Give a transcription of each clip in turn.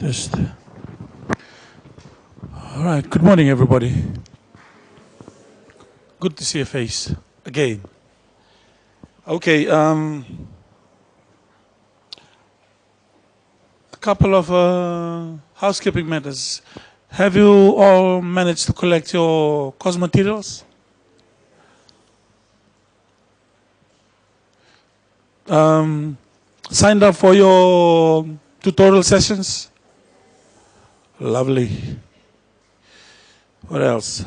Just. All right. Good morning, everybody. Good to see your face again. Okay. A couple of housekeeping matters. Have you all managed to collect your course materials? Signed up for your tutorial sessions? Lovely. What else?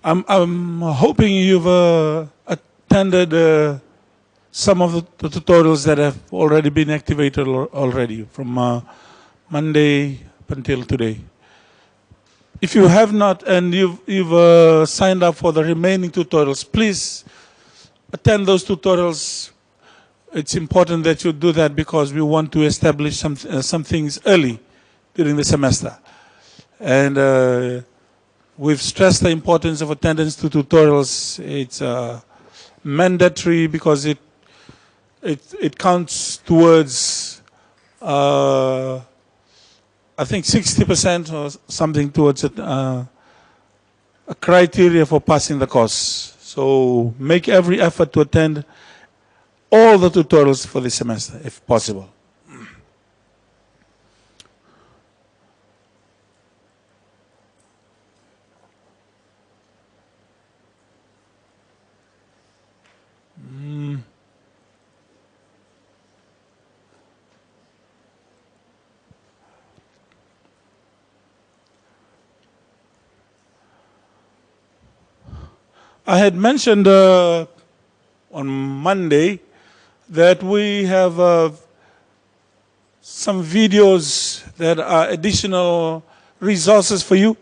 I'm hoping you've attended some of the tutorials that have already been activated already from Monday up until today. If you have not and you've signed up for the remaining tutorials, please attend those tutorials. It's important that you do that because we want to establish some things early during the semester. And we've stressed the importance of attendance to tutorials. It's mandatory because it counts towards I think 60% or something towards a criteria for passing the course. So make every effort to attend all the tutorials for this semester, if possible. I had mentioned on Monday that we have some videos that are additional resources for you.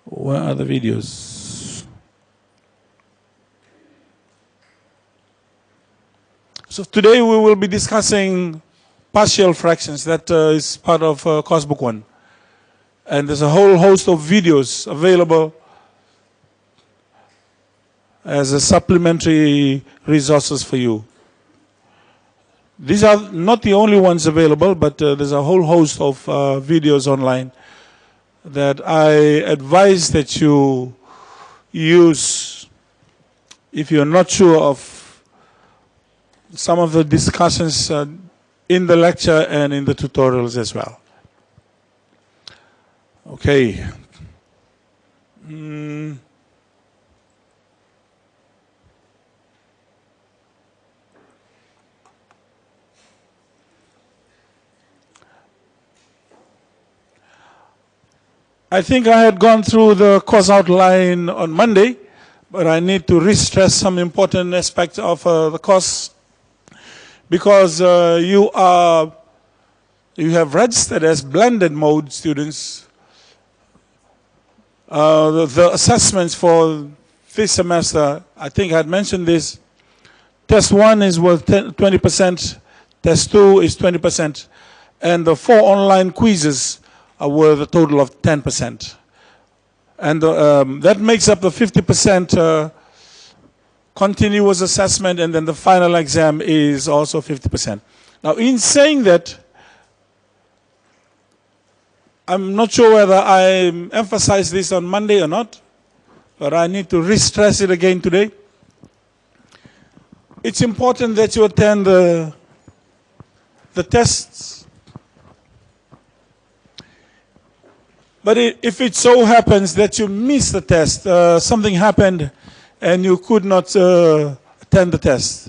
Where are the videos? So today we will be discussing partial fractions. That is part of course book 1. And there's a whole host of videos available as a supplementary resources for you. These are not the only ones available, but there's a whole host of videos online that I advise that you use if you're not sure of some of the discussions in the lecture and in the tutorials as well. Okay. I think I had gone through the course outline on Monday, but I need to re-stress some important aspects of the course because you have registered as blended mode students. The assessments for this semester, I think I had mentioned this. Test 1 is worth 20%, test 2 is 20%, and the 4 online quizzes are worth a total of 10%. And that makes up the 50% continuous assessment, and then the final exam is also 50%. Now, in saying that, I'm not sure whether I emphasized this on Monday or not, but I need to re-stress it again today. It's important that you attend the tests. But if it so happens that you miss the test, something happened and you could not attend the test,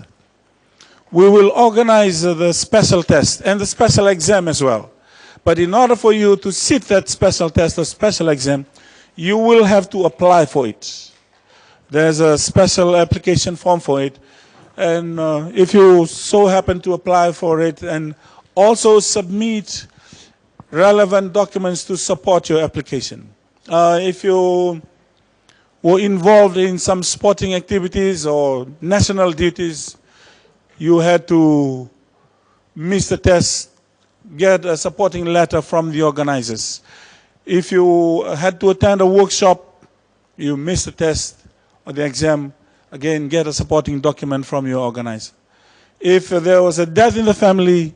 we will organize the special test and the special exam as well. But in order for you to sit that special test or special exam, you will have to apply for it. There's a special application form for it. And if you so happen to apply for it and also submit relevant documents to support your application. If you were involved in some sporting activities or national duties, you had to miss the test, get a supporting letter from the organizers. If you had to attend a workshop, you missed the test or the exam, again, get a supporting document from your organizer. If there was a death in the family,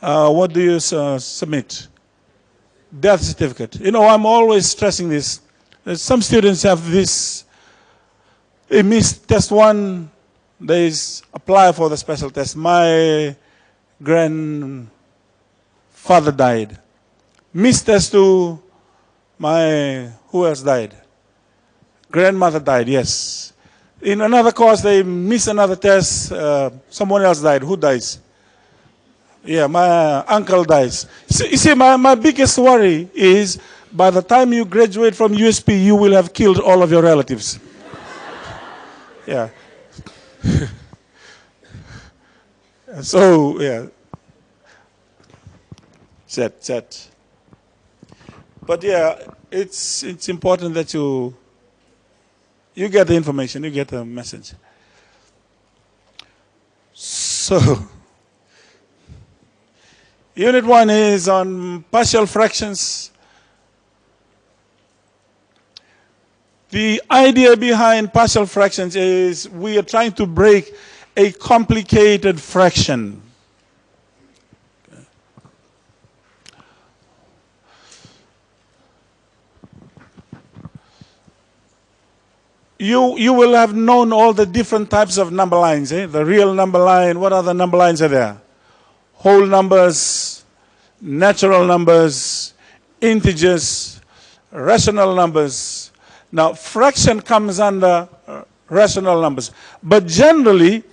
what do you submit? Death certificate. You know, I'm always stressing this. Some students have this, they miss test one, they apply for the special test. My grandfather died. Missed test two, who else died? Grandmother died, yes. In another course, they miss another test, someone else died. Who dies? Yeah, my uncle dies. You see, my biggest worry is by the time you graduate from USP, you will have killed all of your relatives. Yeah. So, yeah. Set. But yeah, it's important that you get the information, you get the message. So, Unit 1 is on partial fractions. The idea behind partial fractions is we are trying to break a complicated fraction. You will have known all the different types of number lines. The real number line, what other number lines are there? Whole numbers, natural numbers, integers, rational numbers. Now, fraction comes under rational numbers. But generally,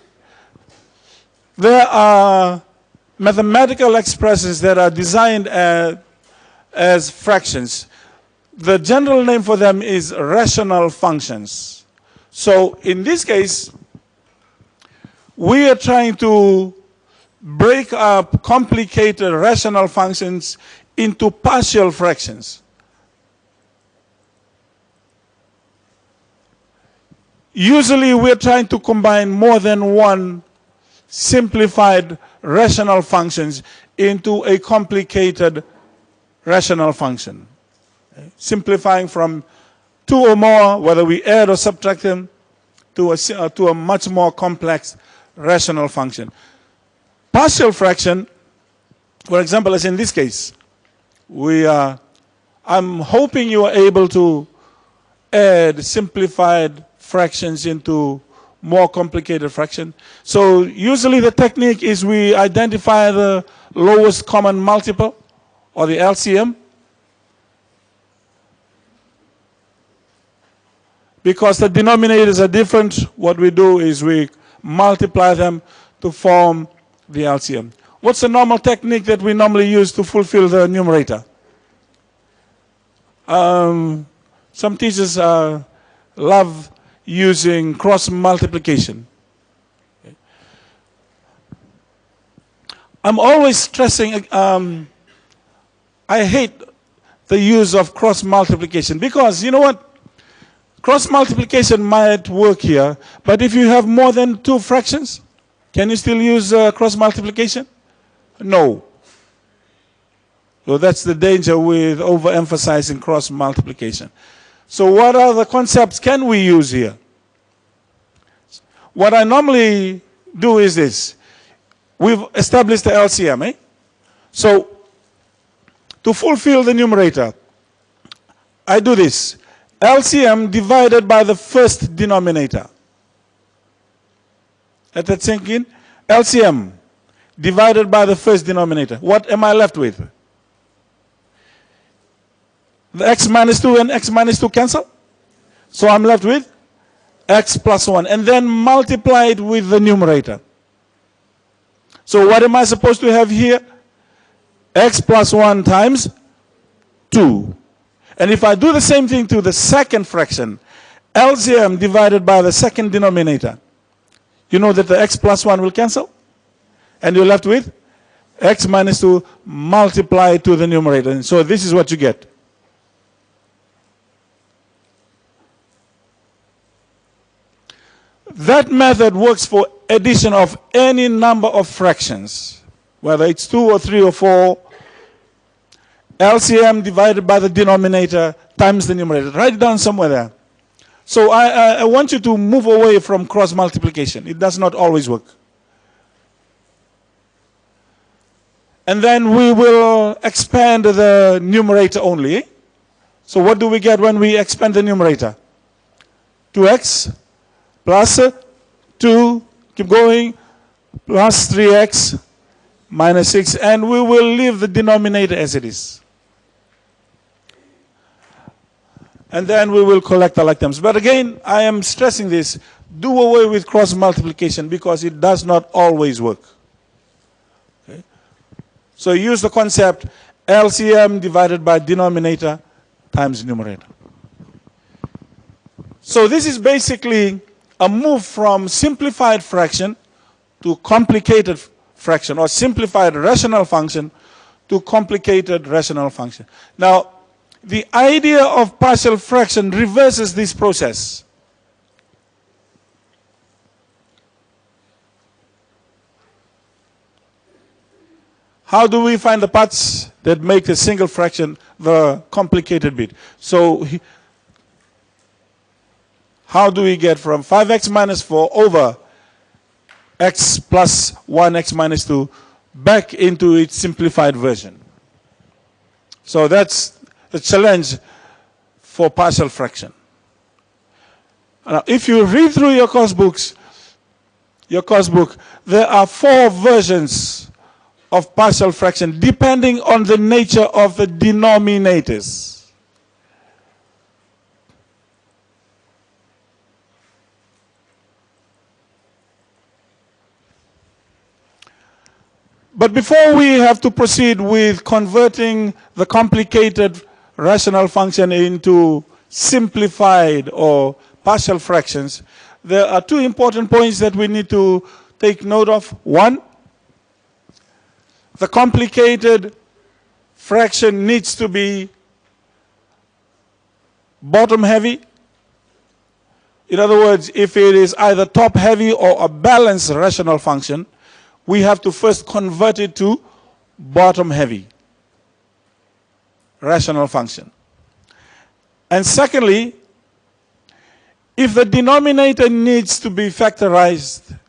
there are mathematical expressions that are designed as fractions. The general name for them is rational functions. So in this case, we are trying to break up complicated rational functions into partial fractions. Usually we're trying to combine more than one simplified rational functions into a complicated rational function. Simplifying from two or more, whether we add or subtract them, to a much more complex rational function. Partial fraction, for example, as in this case, I'm hoping you are able to add simplified fractions into more complicated fraction. So usually the technique is we identify the lowest common multiple, or the LCM. Because the denominators are different, what we do is we multiply them to form the LCM. What's the normal technique that we normally use to fulfill the numerator? Some teachers love using cross multiplication. I'm always stressing, I hate the use of cross multiplication because, you know what? Cross multiplication might work here, but if you have more than two fractions, can you still use cross multiplication? No. So that's the danger with overemphasizing cross multiplication. So what other concepts can we use here? What I normally do is this. We've established the LCM, eh? So to fulfill the numerator, I do this. LCM divided by the first denominator. Let that sink in. LCM divided by the first denominator. What am I left with? The x minus 2 and x minus 2 cancel. So I'm left with x plus 1. And then multiply it with the numerator. So what am I supposed to have here? X plus 1 times 2. And if I do the same thing to the second fraction, LCM divided by the second denominator, you know that the x plus 1 will cancel? And you're left with x minus 2 multiplied to the numerator. And so this is what you get. That method works for addition of any number of fractions, whether it's 2 or 3 or 4. LCM divided by the denominator times the numerator. Write it down somewhere there. So I want you to move away from cross multiplication. It does not always work. And then we will expand the numerator only. So what do we get when we expand the numerator? 2x plus 2, keep going, plus 3x minus 6, and we will leave the denominator as it is. And then we will collect the like terms. But again, I am stressing this, do away with cross multiplication because it does not always work. Okay? So use the concept LCM divided by denominator times numerator. So this is basically a move from simplified fraction to complicated fraction, or simplified rational function to complicated rational function. Now, the idea of partial fraction reverses this process. How do we find the parts that make a single fraction the complicated bit? So, how do we get from 5x minus 4 over x plus 1x minus 2 back into its simplified version? So that's the challenge for partial fraction. Now, if you read through your course book, there are 4 versions of partial fraction depending on the nature of the denominators. But before we have to proceed with converting the complicated rational function into simplified or partial fractions, there are 2 important points that we need to take note of. One, the complicated fraction needs to be bottom heavy. In other words, if it is either top heavy or a balanced rational function, we have to first convert it to bottom heavy rational function. And secondly, if the denominator needs to be factorized,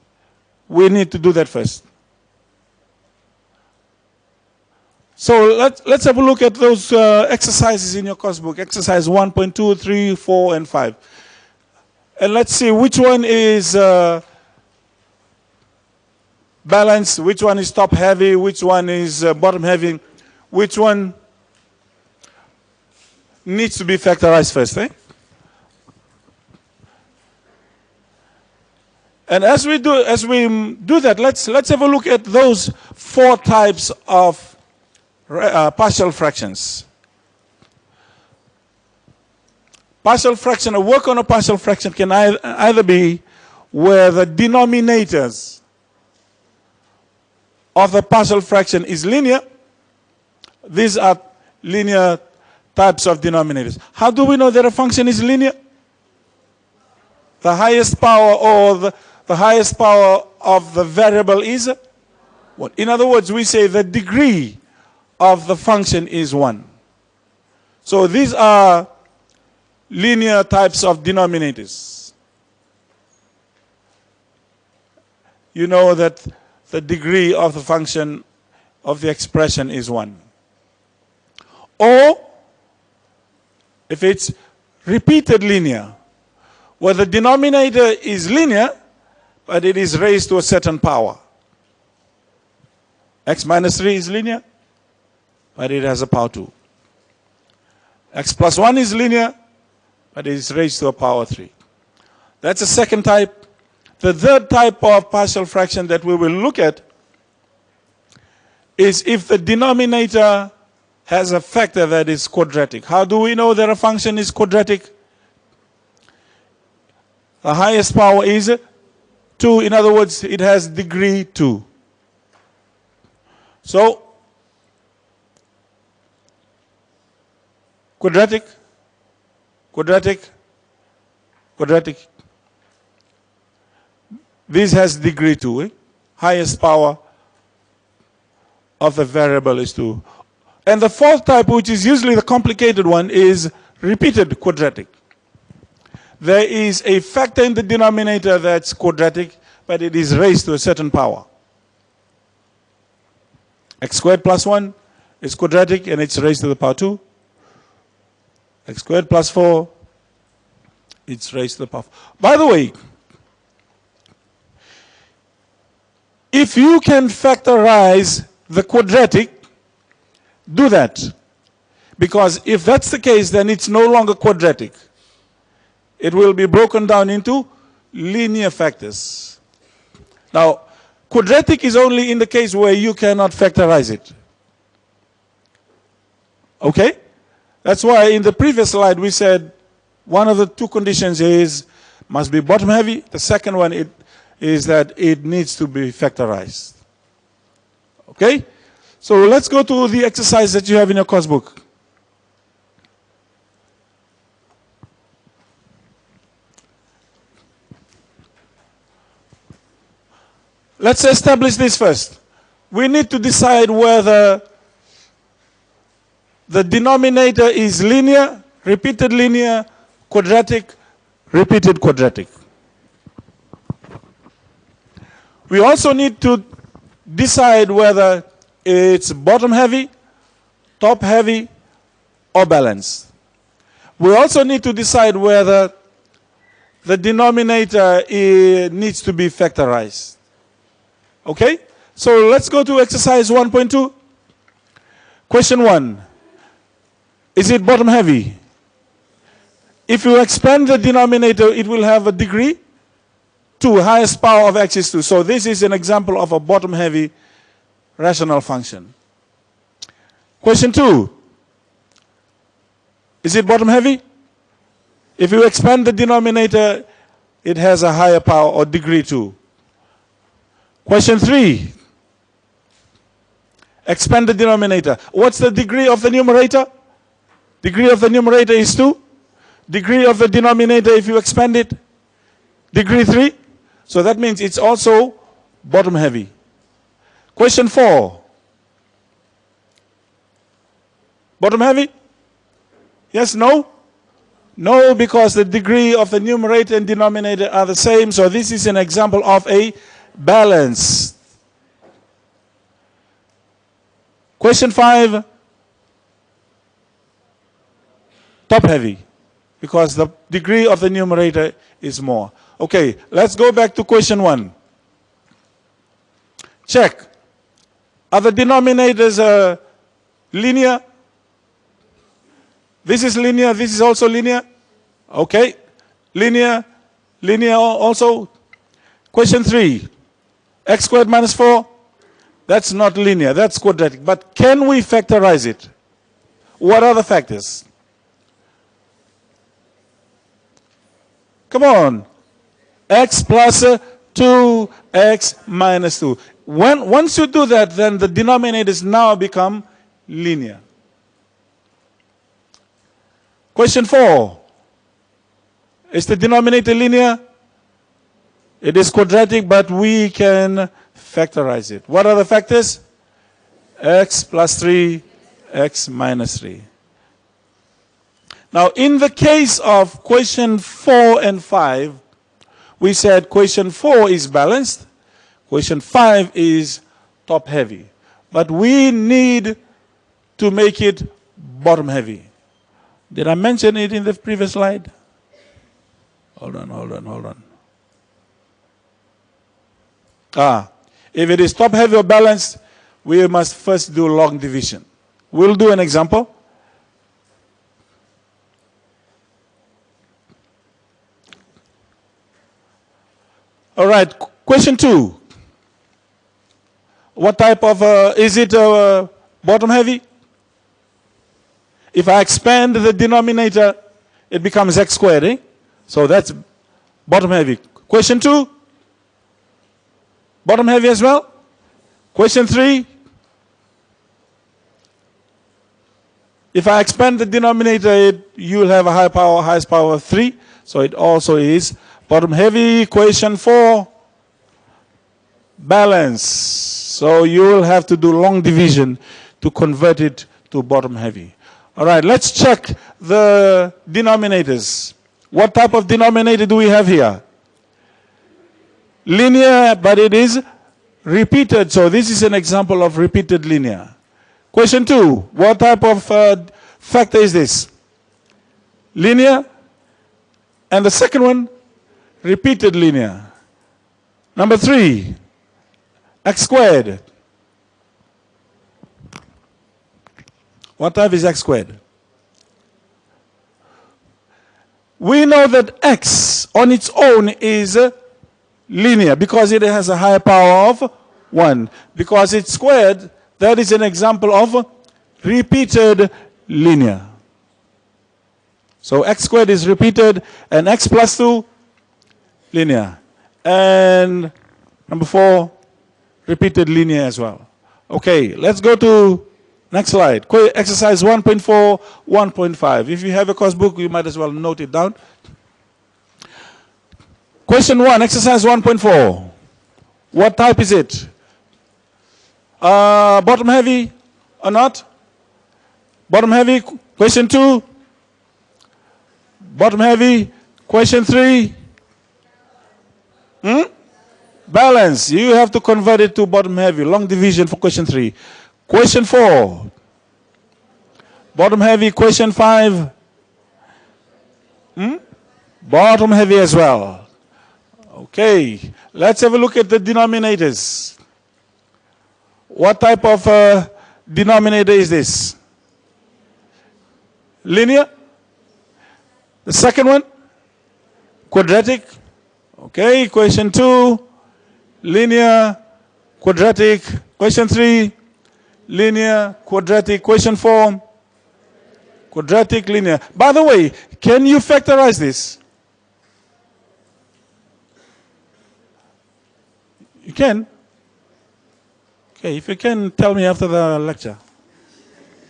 we need to do that first. So let's have a look at those exercises in your course book. Exercise 1.2, 3, 4, and 5. And let's see which one is balanced, which one is top heavy, which one is bottom heavy, which one needs to be factorized first. Eh? And as we do that, let's have a look at those 4 types of partial fractions. Partial fraction, a work on a partial fraction can either be where the denominators of the partial fraction is linear. These are linear types of denominators. How do we know that a function is linear? The highest power or the highest power of the variable is 1. In other words, we say the degree of the function is 1. So these are linear types of denominators. You know that the degree of the function of the expression is 1. Or, if it's repeated linear, where the denominator is linear, but it is raised to a certain power. X minus 3 is linear, but it has a power 2. X plus 1 is linear, but it is raised to a power 3. That's the second type. The third type of partial fraction that we will look at is if the denominator has a factor that is quadratic. How do we know that a function is quadratic? The highest power is 2. In other words, it has degree 2. So, quadratic, quadratic, quadratic. This has degree 2. Eh? Highest power of the variable is 2. And the 4th type, which is usually the complicated one, is repeated quadratic. there is a factor in the denominator that's quadratic, but it is raised to a certain power. X squared plus 1 is quadratic and it's raised to the power 2. X squared plus 4, it's raised to the power 4. By the way, if you can factorize the quadratic, do that. Because if that's the case, then it's no longer quadratic. It will be broken down into linear factors. Now, quadratic is only in the case where you cannot factorize it. Okay? That's why in the previous slide we said one of the two conditions is must be bottom heavy. The second one is that it needs to be factorized. Okay? So let's go to the exercise that you have in your course book. Let's establish this first. We need to decide whether the denominator is linear, repeated linear, quadratic, repeated quadratic. We also need to decide whether it's bottom heavy, top heavy, or balanced. We also need to decide whether the denominator needs to be factorized. Okay? So let's go to exercise 1.2. Question 1. Is it bottom heavy? If you expand the denominator, it will have a degree 2, highest power of x is 2. So this is an example of a bottom heavy rational function. Question 2. Is it bottom heavy? If you expand the denominator, it has a higher power or degree 2. Question 3. Expand the denominator. What's the degree of the numerator? Degree of the numerator is 2. Degree of the denominator, if you expand it, degree 3. So that means it's also bottom heavy. Question 4. Bottom heavy? Yes, no? No, because the degree of the numerator and denominator are the same. So this is an example of a balance. Question 5. Top heavy, because the degree of the numerator is more. Okay, let's go back to question 1. Check. Are the denominators linear? This is linear, this is also linear. Okay, linear, linear also. Question 3. X squared minus 4. That's not linear, that's quadratic. But can we factorize it? What are the factors? Come on. X plus 2x minus 2. Once you do that, then the denominators now become linear. Question 4. Is the denominator linear? It is quadratic, but we can factorize it. What are the factors? X plus 3, x minus 3. Now, in the case of question 4 and 5, we said question 4 is balanced, question 5 is top heavy. But we need to make it bottom heavy. Did I mention it in the previous slide? Hold on. If it is top heavy or balanced, we must first do log division. We'll do an example. All right, question 2. What type of, is it bottom heavy? If I expand the denominator, it becomes x squared, eh? So that's bottom heavy. Question 2. Bottom heavy as well. Question 3. If I expand the denominator, you will have a high power, highest power of 3. So it also is bottom heavy. Question 4. Balance. So you will have to do long division to convert it to bottom heavy. All right, let's check the denominators. What type of denominator do we have here? Linear, but it is repeated. So this is an example of repeated linear. Question 2. What type of factor is this? Linear. And the second one, repeated linear. Number 3, x squared. What type is x squared? We know that x on its own is linear because it has a higher power of 1. Because it's squared, that is an example of repeated linear. So x squared is repeated and x plus 2 linear. And number 4, repeated linear as well. Okay, let's go to next slide. Exercise 1.4, 1.5. If you have a course book, you might as well note it down. Question 1, exercise 1.4. What type is it? Bottom heavy or not? Bottom heavy. Question 2. Bottom heavy. Question 3. Balance. You have to convert it to bottom heavy. Long division for question 3. Question 4. Bottom heavy. Question 5. Bottom heavy as well. Okay. Let's have a look at the denominators. What type of denominator is this? Linear. The second one, quadratic. Okay, question 2, linear, quadratic. Question 3, linear, quadratic. Question 4, quadratic, linear. By the way, can you factorize this? You can? Okay, if you can, tell me after the lecture.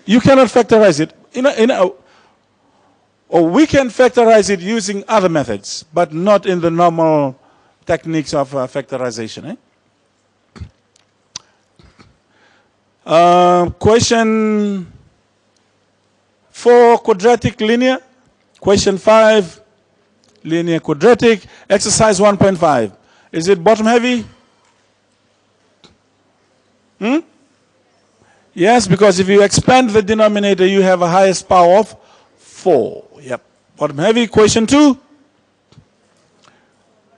You cannot factorize it. Or we can factorize it using other methods, but not in the normal techniques of factorization. Question 4, quadratic, linear. Question 5, linear, quadratic. Exercise 1.5. Is it bottom heavy? Yes, because if you expand the denominator, you have a highest power of 4. Yep. Bottom heavy, question 2.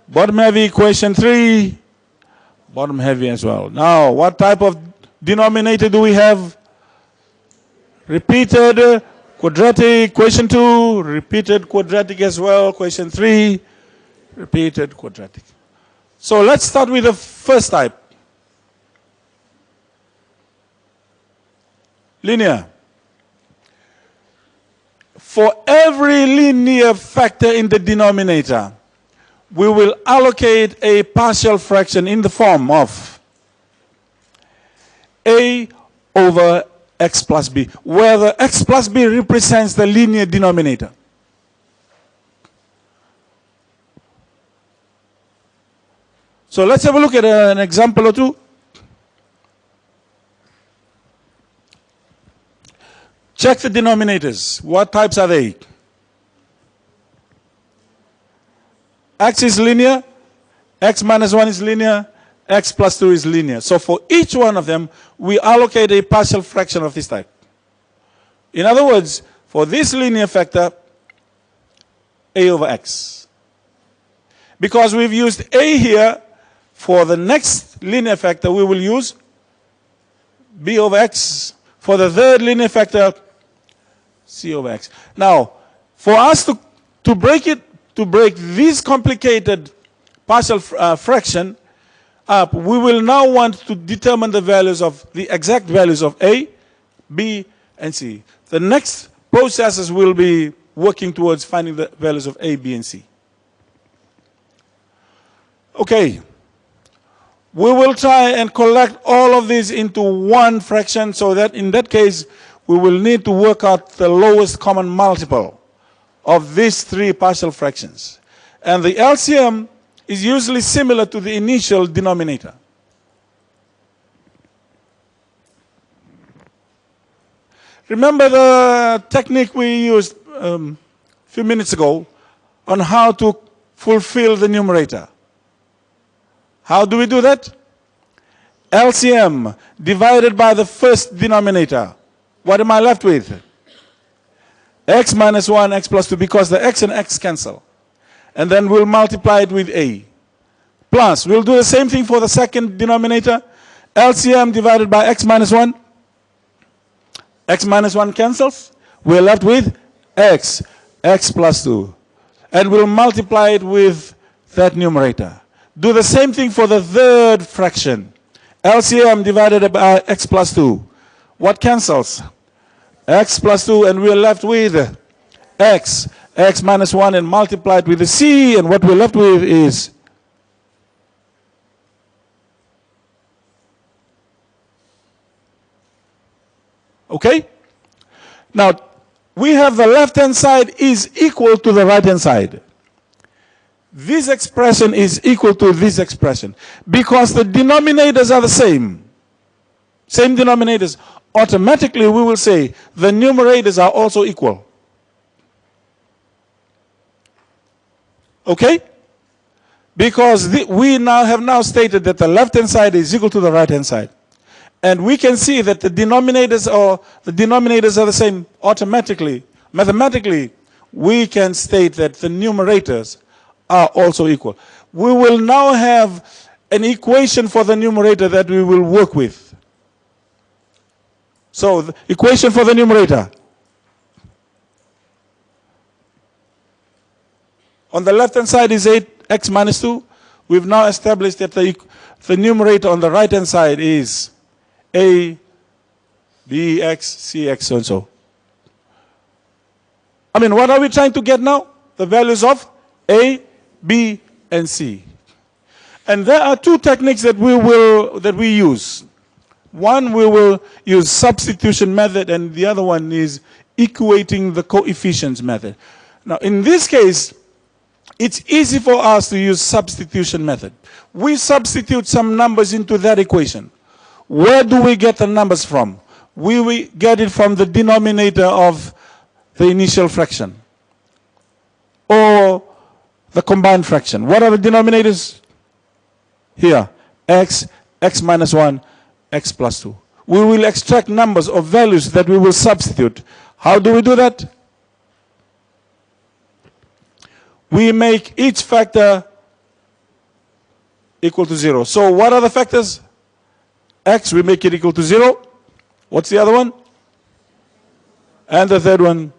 Bottom heavy, question 3. Bottom heavy as well. Now, what type of denominator do we have? Repeated, quadratic, question 2. Repeated, quadratic as well, question 3. Repeated, quadratic. So let's start with the first type. Linear. For every linear factor in the denominator, we will allocate a partial fraction in the form of a over x plus b, where the x plus b represents the linear denominator. So let's have a look at an example or two. Check the denominators. What types are they? X is linear, x minus 1 is linear, x plus 2 is linear. So for each one of them, we allocate a partial fraction of this type. In other words, for this linear factor, a over x. Because we've used a here, for the next linear factor, we will use b over x. For the third linear factor, c over x. Now, for us to break this complicated partial fraction up, we will now want to determine the values of the exact values of a, b, and c. The next processes will be working towards finding the values of a, b, and c. Okay. We will try and collect all of these into one fraction, so that in that case, we will need to work out the lowest common multiple of these three partial fractions. And the LCM is usually similar to the initial denominator. Remember the technique we used a few minutes ago on how to fulfill the numerator. How do we do that? LCM divided by the first denominator. What am I left with? X minus 1, x plus 2, because the x and x cancel. And then we'll multiply it with a. Plus, we'll do the same thing for the second denominator. LCM divided by x minus 1. X minus 1 cancels. We're left with x, x plus 2. And we'll multiply it with that numerator. Do the same thing for the third fraction. LCM divided by x plus 2. What cancels? X plus 2, and we're left with x, x minus 1, and multiplied with the c, and what we're left with is okay? Now, we have the left-hand side is equal to the right-hand side. This expression is equal to this expression because the denominators are the same. Same denominators. Automatically, we will say the numerators are also equal. Okay? Because we now have stated that the left-hand side is equal to the right-hand side. And we can see that the denominators are the same automatically. Mathematically, we can state that the numerators are also equal. We will now have an equation for the numerator that we will work with. So, the equation for the numerator. On the left-hand side is 8x minus 2. We've now established that the numerator on the right-hand side is a, b, x, c, x, so and so. I mean, what are we trying to get now? The values of a, b, and c. And there are two techniques that we use. One, we will use substitution method, and the other one is equating the coefficients method. Now, in this case, it's easy for us to use substitution method. We substitute some numbers into that equation. Where do we get the numbers from? We get it from the denominator of the initial fraction or the combined fraction. What are the denominators? Here, x, x minus 1, x plus 2. We will extract numbers or values that we will substitute. How do we do that? We make each factor equal to 0. So what are the factors? X, we make it equal to 0. What's the other one? And the third one.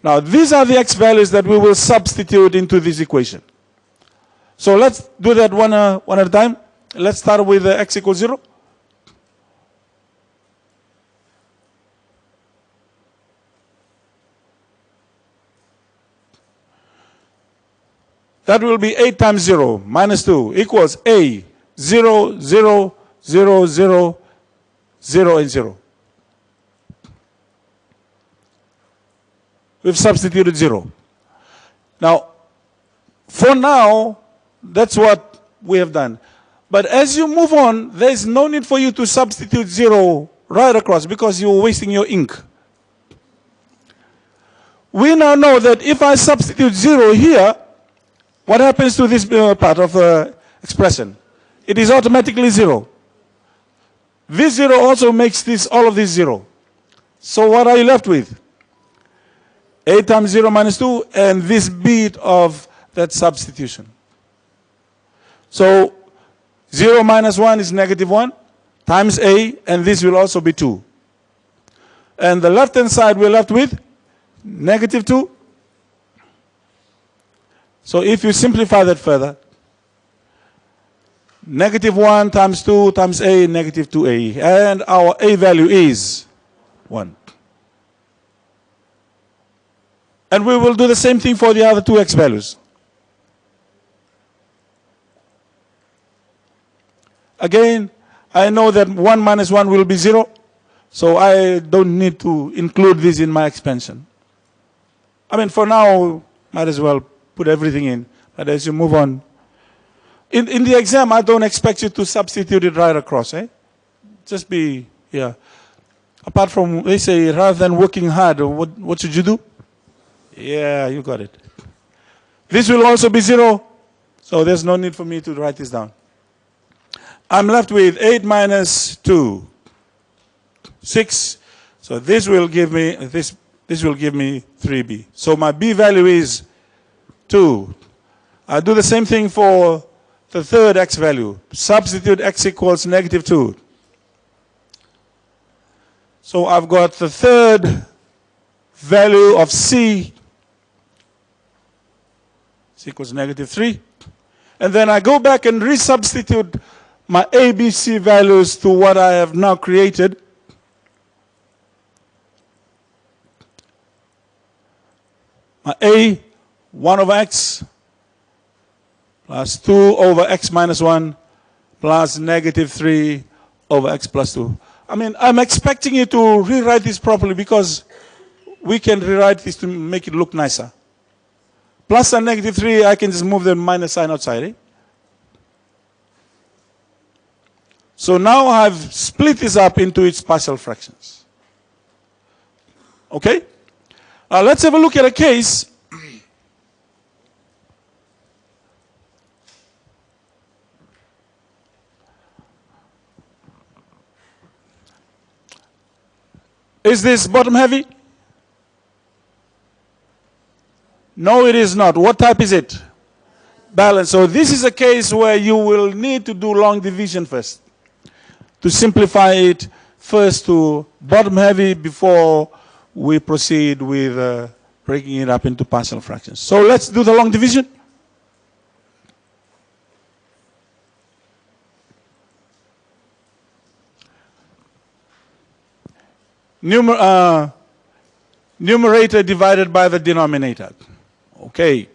Now, these are the x values that we will substitute into this equation. So let's do that one at a time. Let's start with x equals 0. That will be 8 times 0 minus 2 equals a, 0, 0, 0, 0, 0, and 0. We've substituted 0. Now, for now, that's what we have done. But as you move on, there is no need for you to substitute 0 right across because you're wasting your ink. We now know that if I substitute 0 here, what happens to this part of the expression? It is automatically 0. This 0 also makes all of this 0. So what are you left with? 8 times 0 minus 2 and this bit of that substitution. So 0 minus 1 is negative 1 times a, and this will also be 2. And the left-hand side we're left with negative 2. So if you simplify that further, negative 1 times 2 times a, negative 2a. And our a value is 1. And we will do the same thing for the other two x values. Again, I know that 1 minus 1 will be 0, so I don't need to include this in my expansion. I mean, for now, might as well put everything in, but as you move on. In the exam, I don't expect you to substitute it right across, eh? Just be, yeah. Apart from, they say, rather than working hard, what should you do? Yeah, you got it. This will also be 0. So there's no need for me to write this down. I'm left with 8 minus 2, 6. So this will give me this will give me 3b. So my b value is 2. I do the same thing for the third x value. Substitute x equals negative 2. So I've got the third value of c equals negative 3. And then I go back and resubstitute my a, b, c values to what I have now created. My a, 1 over x, plus 2 over x minus 1, plus negative 3 over x plus 2. I mean, I'm expecting you to rewrite this properly because we can rewrite this to make it look nicer. Plus and negative 3, I can just move the minus sign outside. Eh? So now I've split this up into its partial fractions. Okay? Let's have a look at a case. Is this bottom heavy? No, it is not. What type is it? Balance. So this is a case where you will need to do long division first. To simplify it first to bottom heavy before we proceed with breaking it up into partial fractions. So let's do the long division. Numerator divided by the denominator. Okay,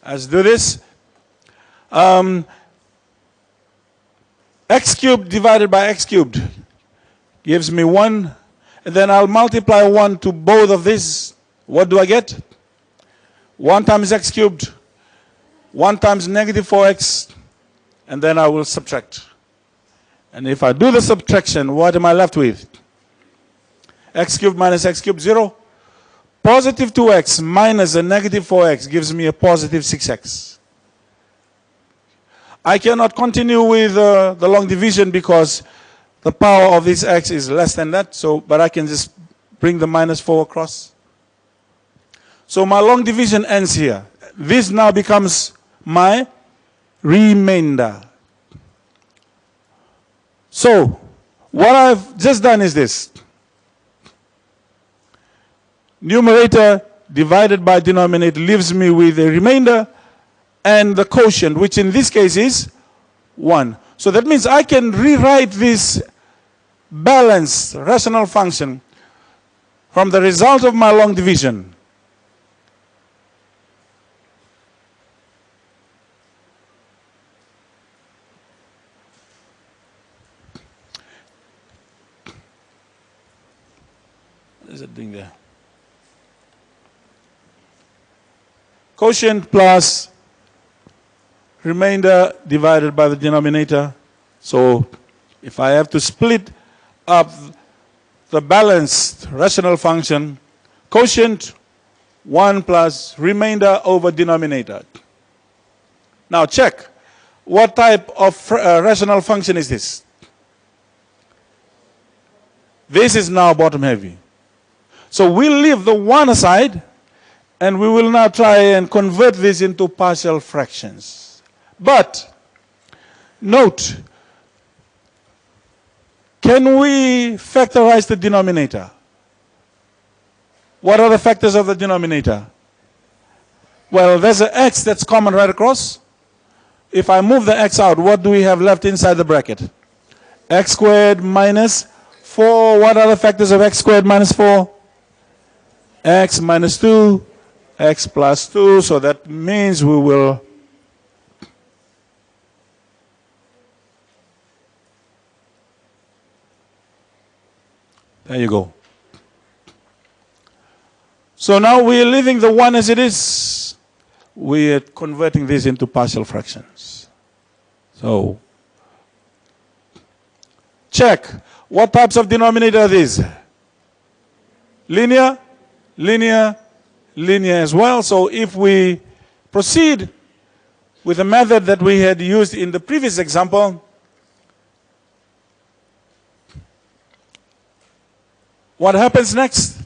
let's do this. X cubed divided by x cubed gives me 1. And then I'll multiply 1 to both of these. What do I get? 1 times x cubed, 1 times negative 4x, and then I will subtract. And if I do the subtraction, what am I left with? X cubed minus x cubed, 0. Positive 2x minus a negative 4x gives me a positive 6x. I cannot continue with the long division because the power of this x is less than that, but I can just bring the minus 4 across. So my long division ends here. This now becomes my remainder. So what I've just done is this. Numerator divided by denominator leaves me with a remainder and the quotient, which in this case is 1. So that means I can rewrite this balanced rational function from the result of my long division. What is it doing there? Quotient plus remainder divided by the denominator. So if I have to split up the balanced rational function, quotient 1 plus remainder over denominator. Now check. What type of rational function is this? This is now bottom heavy. So we'll leave the 1 aside and we will now try and convert this into partial fractions. But note, can we factorize the denominator? What are the factors of the denominator? Well, there's an x that's common right across. If I move the x out, what do we have left inside the bracket? X squared minus 4. What are the factors of x squared minus 4? X minus 2, x plus 2. So that means we will there you go. So now we are leaving the 1 as it is. We are converting this into partial fractions. So check. What types of denominator are these? Linear, linear, linear as well. So if we proceed with the method that we had used in the previous example, what happens next?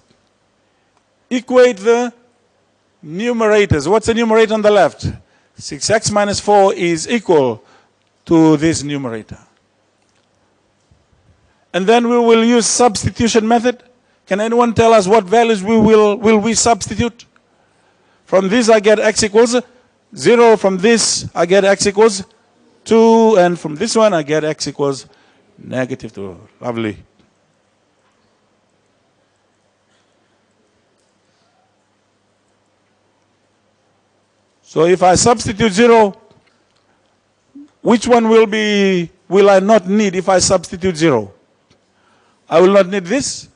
Equate the numerators. What's the numerator on the left? 6x minus 4 is equal to this numerator. And then we will use substitution method. Can anyone tell us what values will we substitute? From this I get x equals 0. From this I get x equals 2. And from this one I get x equals negative 2. Lovely. So if I substitute 0, which one will I not need if I substitute 0? I will not need this.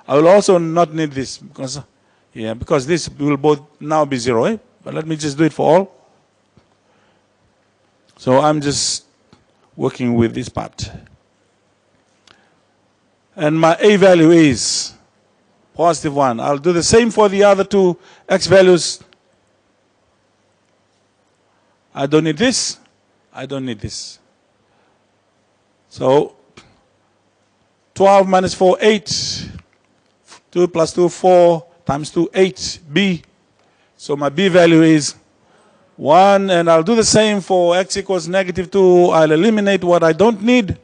I will also not need this because this will both now be 0. Eh? But let me just do it for all. So I'm just working with this part. And my A value is positive 1. I'll do the same for the other two x values. I don't need this. I don't need this. So 12 minus 4, 8. 2 plus 2, 4 times 2, 8. B. So my B value is 1. And I'll do the same for x equals negative 2. I'll eliminate what I don't need.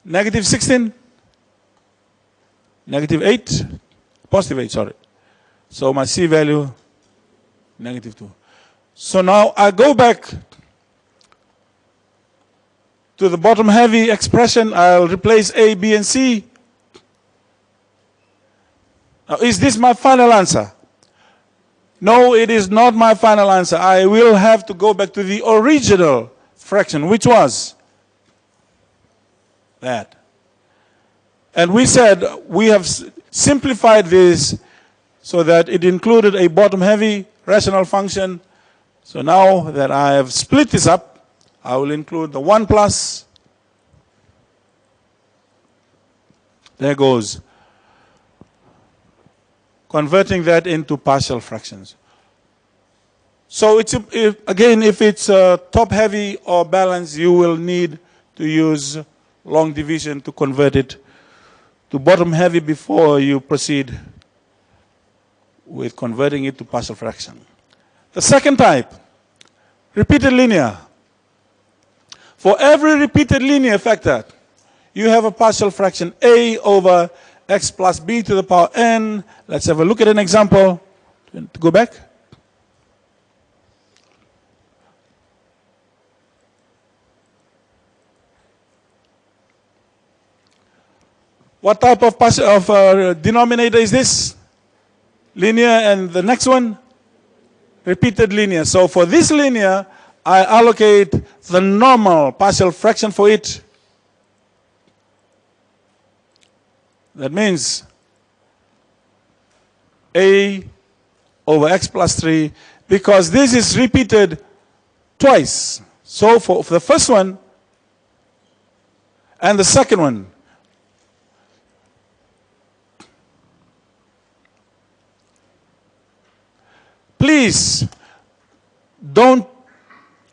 Negative 16. Negative 8. Positive 8, sorry. So my C value, negative 2. So now I go back to the bottom heavy expression. I'll replace A, B, and C. Now, is this my final answer? No, it is not my final answer. I will have to go back to the original fraction, which was that. And we said we have simplified this so that it included a bottom heavy rational function. So now that I have split this up, I will include the 1 plus. There goes. Converting that into partial fractions. So it's, if it's top heavy or balanced, you will need to use long division to convert it to bottom heavy before you proceed with converting it to partial fraction. The second type, repeated linear. For every repeated linear factor, you have a partial fraction a over x plus b to the power n. Let's have a look at an example. Go back. What type of denominator is this? Linear, and the next one? Repeated linear. So for this linear, I allocate the normal partial fraction for it. That means a over x plus 3, because this is repeated twice. So for the first one and the second one, please don't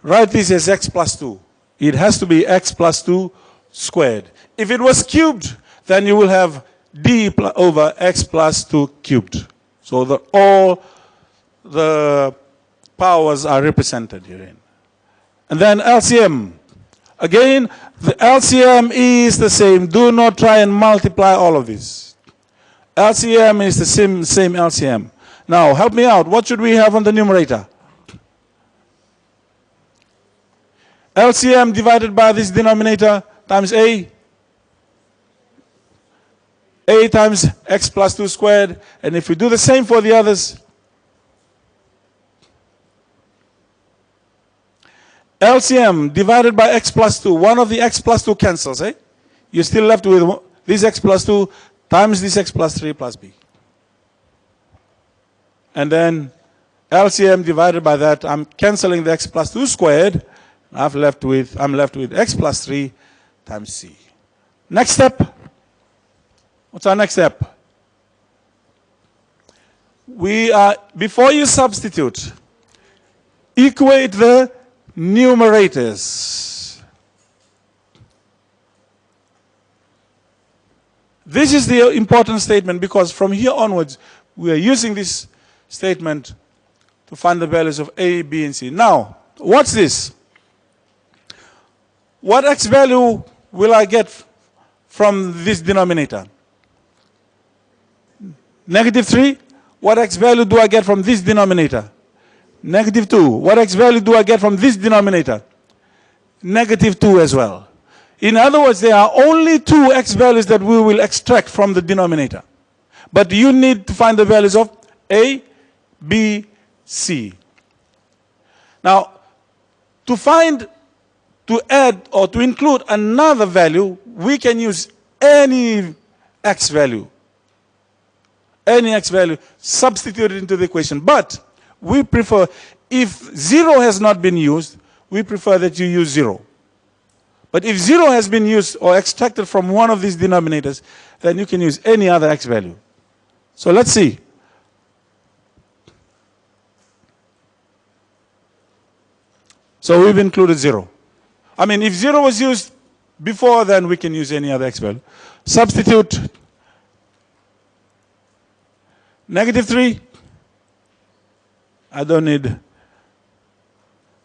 write this as x plus 2. It has to be x plus 2 squared. If it was cubed, then you will have d over x plus 2 cubed. So all the powers are represented herein. And then LCM. Again, the LCM is the same. Do not try and multiply all of this. LCM is the same LCM. Now, help me out. What should we have on the numerator? LCM divided by this denominator times a. A times x plus 2 squared. And if we do the same for the others, LCM divided by x plus 2. One of the x plus 2 cancels, eh? You're still left with this x plus 2 times this x plus 3 plus b. And then LCM divided by that, I'm canceling the x plus 2 squared. I'm left with x plus 3 times c. Next step. What's our next step? before you substitute, equate the numerators. This is the important statement because from here onwards, we are using this statement to find the values of A, B, and C. Now, what's this? What x value will I get from this denominator? -3. What x value do I get from this denominator? -2. What x value do I get from this denominator? -2 as well. In other words, there are only 2 x values that we will extract from the denominator. But you need to find the values of A, B, C. Now, to add or to include another value, we can use any x value. Any x value, substitute it into the equation. But we prefer, if 0 has not been used, we prefer that you use 0. But if 0 has been used or extracted from one of these denominators, then you can use any other x value. So let's see. So we've included 0. I mean, if 0 was used before, then we can use any other x value. Substitute -3. I don't need.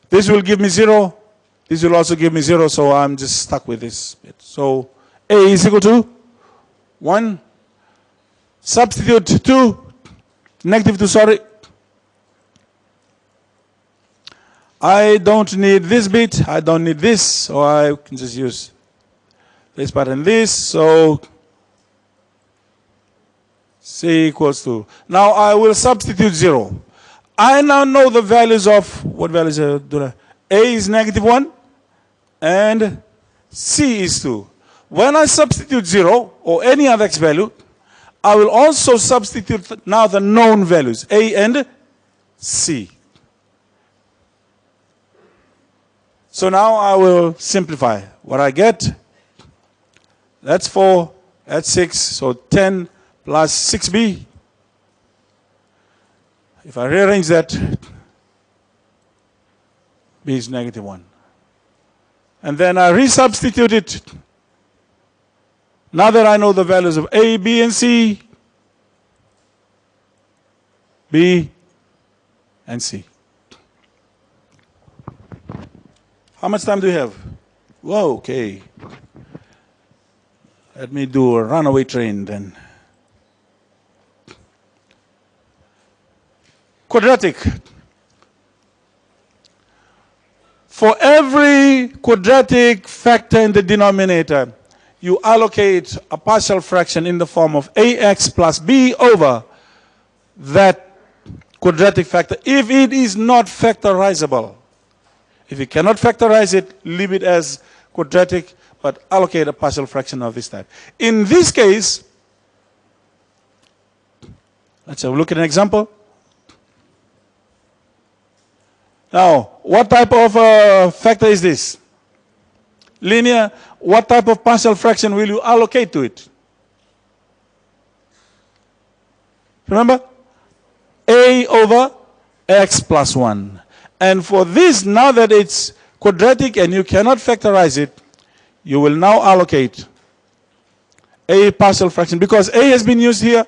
This will give me 0. This will also give me 0, so I'm just stuck with this bit. So A is equal to 1. Substitute 2. -2, sorry. I don't need this bit. I don't need this, so I can just use this part and this. So C equals to. Now I will substitute 0. I now know the values of, what values do I? A is -1 and C is 2. When I substitute 0 or any other x value, I will also substitute now the known values, A and C. So now I will simplify. What I get, that's 4, that's 6, so 10 plus 6b. If I rearrange that, b is -1. And then I resubstitute it. Now that I know the values of A, B, and C, B, and C. How much time do we have? Whoa, okay. Let me do a runaway train then. Quadratic. For every quadratic factor in the denominator, you allocate a partial fraction in the form of ax plus b over that quadratic factor if it is not factorizable. If you cannot factorize it, leave it as quadratic, but allocate a partial fraction of this type. In this case, let's have a look at an example. Now, what type of factor is this? Linear. What type of partial fraction will you allocate to it? Remember? A over x plus 1. And for this, now that it's quadratic and you cannot factorize it, you will now allocate a partial fraction. Because a has been used here,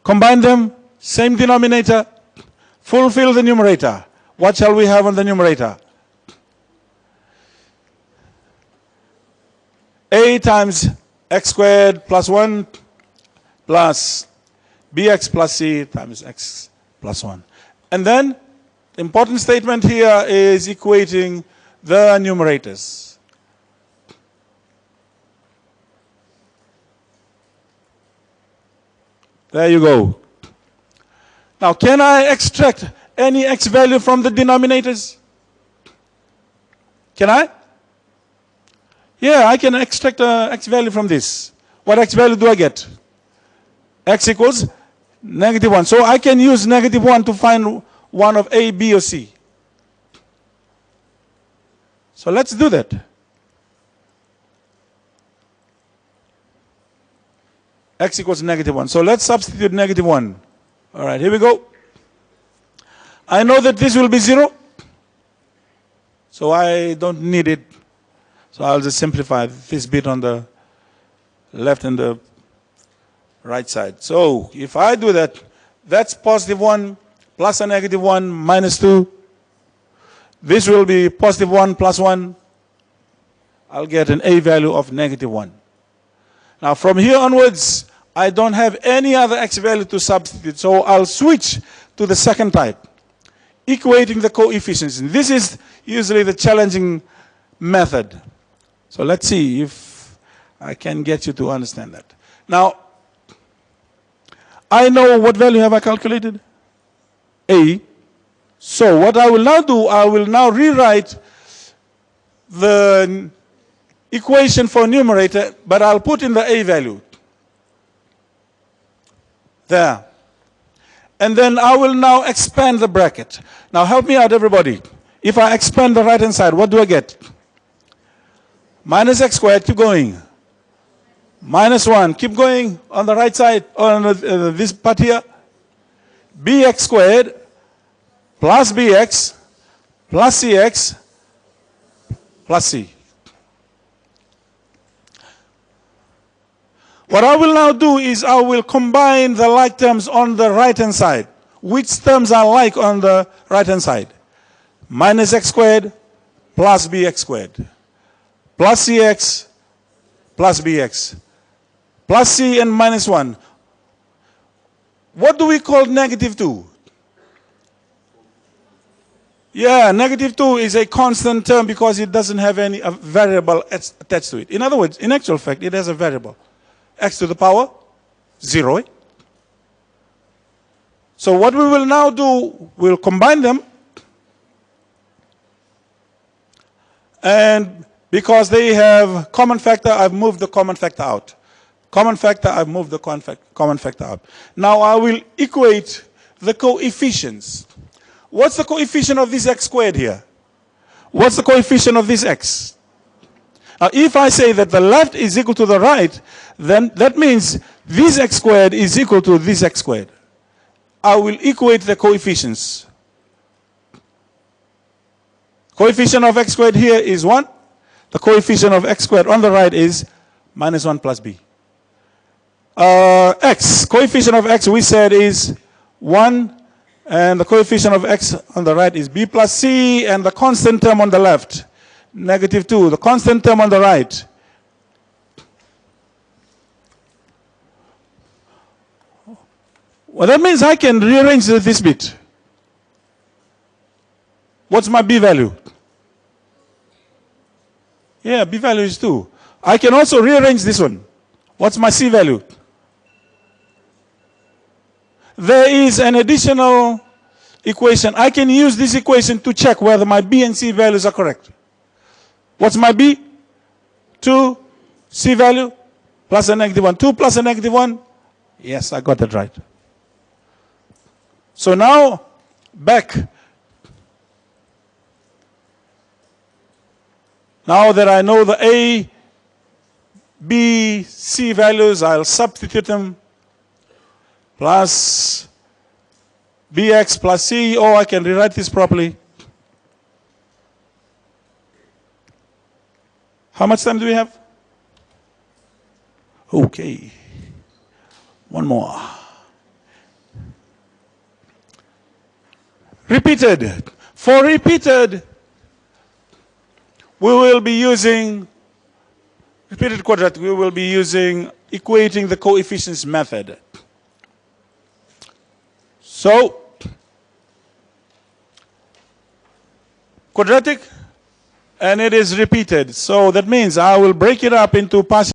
combine them, same denominator, fulfill the numerator. What shall we have on the numerator? A times x squared plus 1 plus bx plus c times x plus 1. And then, the important statement here is equating the numerators. There you go. Now, can I extract any x value from the denominators? Can I? Yeah, I can extract x value from this. What x value do I get? X equals -1. So I can use -1 to find one of A, B, or C. So let's do that. x equals -1. So let's substitute -1. All right, here we go. I know that this will be 0, so I don't need it. So I'll just simplify this bit on the left and the right side. So if I do that, that's +1 plus a -1 minus 2. This will be +1 plus 1. I'll get an a value of -1. Now from here onwards, I don't have any other x value to substitute, so I'll switch to the second type, equating the coefficients. And this is usually the challenging method. So let's see if I can get you to understand that. Now, I know what value have I calculated? A. So what I will now do, I will now rewrite the equation for numerator, but I'll put in the a value. There. And then I will now expand the bracket. Now help me out, everybody. If I expand the right-hand side, what do I get? Minus x squared, keep going. -1, keep going on the right side, on this part here. Bx squared plus bx plus cx plus c. What I will now do is I will combine the like terms on the right-hand side. Which terms are like on the right-hand side? Minus x squared plus bx squared plus cx plus bx plus c and -1. What do we call -2? Yeah, -2 is a constant term because it doesn't have any variable attached to it. In other words, in actual fact, it has a variable. X to the power 0. So what we will now do, we'll combine them. And because they have common factor, I've moved the common factor out. Common factor, I've moved the common factor out. Now I will equate the coefficients. What's the coefficient of this x squared here? What's the coefficient of this x? Now if I say that the left is equal to the right, then that means this x squared is equal to this x squared. I will equate the coefficients. Coefficient of x squared here is 1. The coefficient of x squared on the right is -1 plus b. X, coefficient of x we said is 1, and the coefficient of x on the right is b plus c, and the constant term on the left, -2. The constant term on the right, well, that means I can rearrange this bit. What's my b value? Yeah, b value is 2. I can also rearrange this one. What's my c value? There is an additional equation. I can use this equation to check whether my b and c values are correct. What's my b? 2, c value, plus a -1. 2 plus a -1. Yes, I got that right. So now, back. Now that I know the a, b, c values, I'll substitute them. Plus bx plus c, or I can rewrite this properly. How much time do we have? Okay. One more. Repeated. For repeated, we will be using repeated quadratic. We will be using equating the coefficients method. So, quadratic, and it is repeated. So that means I will break it up into partial